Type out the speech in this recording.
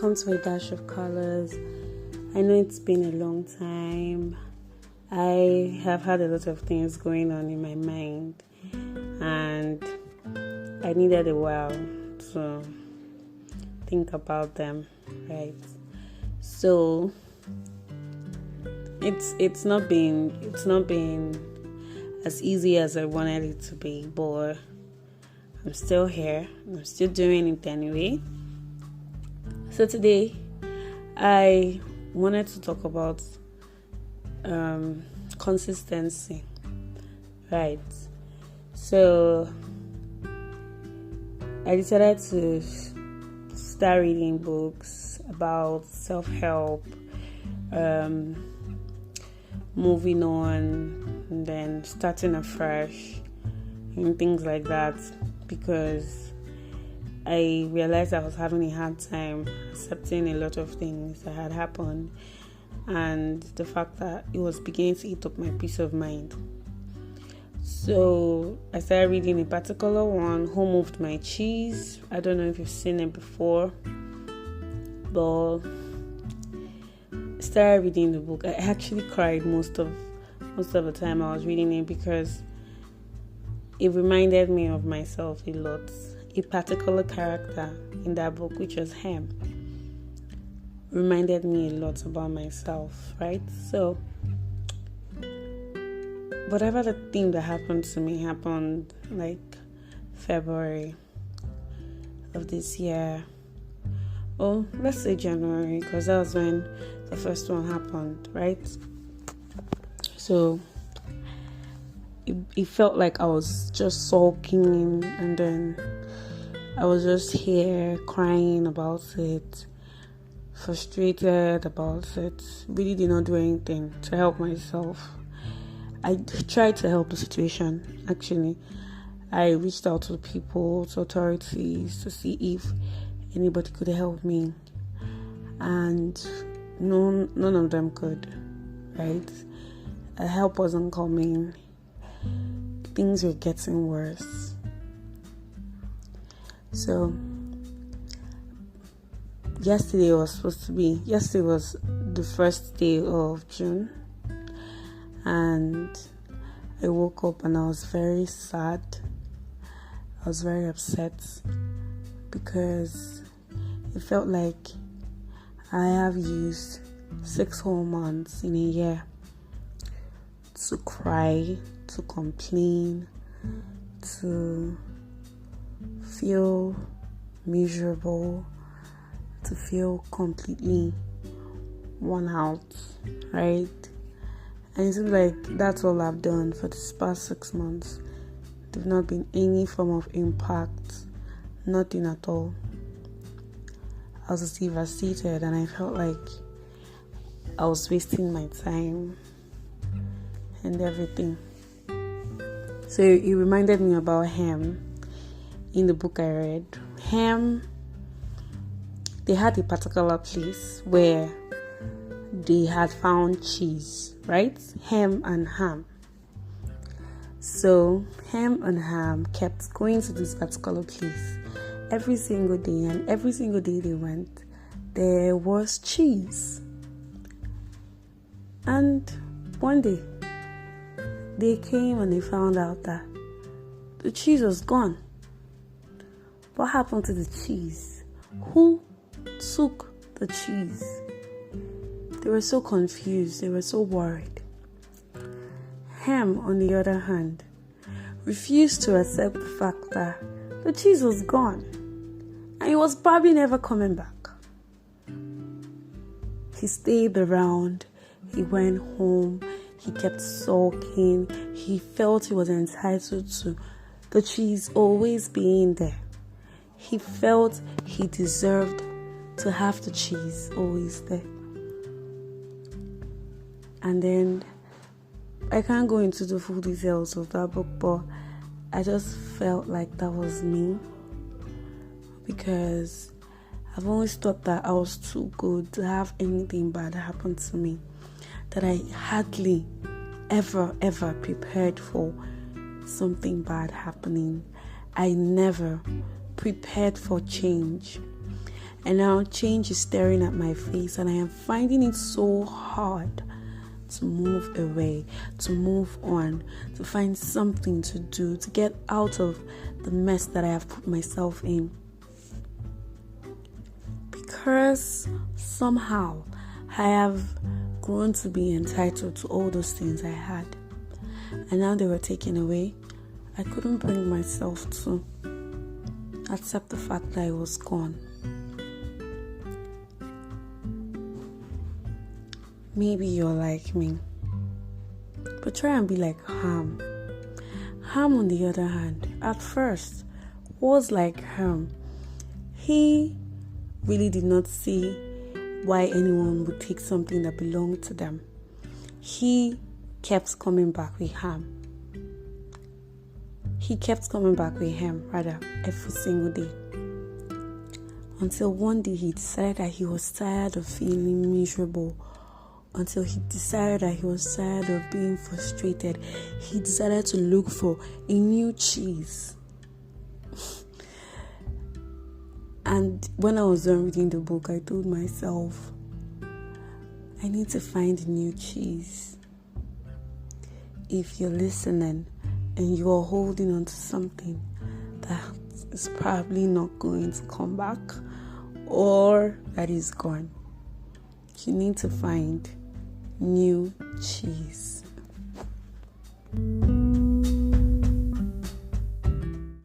welcome to A Dash of Colors. I know it's been a long time. I have had a lot of things going on in my mind, and I needed a while to think about them, right? So it's not been as easy as I wanted it to be, but I'm still here. I'm still doing it anyway. So today, I wanted to talk about consistency, right? So I decided to start reading books about self-help, moving on, and then starting afresh, and things like that, because I realized I was having a hard time accepting a lot of things that had happened, and the fact that it was beginning to eat up my peace of mind. So I started reading a particular one, Who Moved My Cheese. I don't know if you've seen it before, but I started reading the book. I actually cried most of the time I was reading it, because it reminded me of myself a lot. A particular character in that book, which was Ham, reminded me a lot about myself, right? So whatever the thing that happened to me happened like February of this year. Oh, let's say January, because that was when the first one happened, right? So it felt like I was just sulking, and then I was just here crying about it, frustrated about it, really did not do anything to help myself. I tried to help the situation, actually. I reached out to people, to authorities, to see if anybody could help me, and none of them could, right? Help wasn't coming. Things were getting worse. So yesterday was the first day of June, and I woke up and I was very sad. I was very upset, because it felt like I have used 6 whole months in a year to cry, to complain, to feel miserable, to feel completely worn out, right? And it seems like that's all I've done for this past 6 months. There's not been any form of impact, nothing at all. I was devastated, and I felt like I was wasting my time and everything. So it reminded me about Ham in the book I read. Ham, they had a particular place where they had found cheese, right? Ham and Ham. So Ham and Ham kept going to this particular place every single day, and every single day they went, there was cheese. And one day they came and they found out that the cheese was gone. What happened to the cheese? Who took the cheese? They were so confused. They were so worried. Ham, on the other hand, refused to accept the fact that the cheese was gone, and it was probably never coming back. He stayed around. He went home. He kept sulking. He felt he was entitled to the cheese always being there. He felt he deserved to have the cheese always there. And then, I can't go into the full details of that book, but I just felt like that was me, because I've always thought that I was too good to have anything bad happen to me, that I hardly ever prepared for something bad happening. I never prepared for change. And now change is staring at my face, and I am finding it so hard to move away, to move on, to find something to do, to get out of the mess that I have put myself in. Because somehow I have grown to be entitled to all those things I had, and now they were taken away. I couldn't bring myself to accept the fact that it was gone. Maybe you're like me, but try and be like Ham. Ham, on the other hand, at first was like Ham. He really did not see why anyone would take something that belonged to them. He kept coming back with Ham. He kept coming back with him, rather, every single day. Until one day he decided that he was tired of feeling miserable. Until he decided that he was tired of being frustrated. He decided to look for a new cheese. And when I was done reading the book, I told myself, I need to find a new cheese. If you're listening and you are holding on to something that is probably not going to come back or that is gone, you need to find new cheese.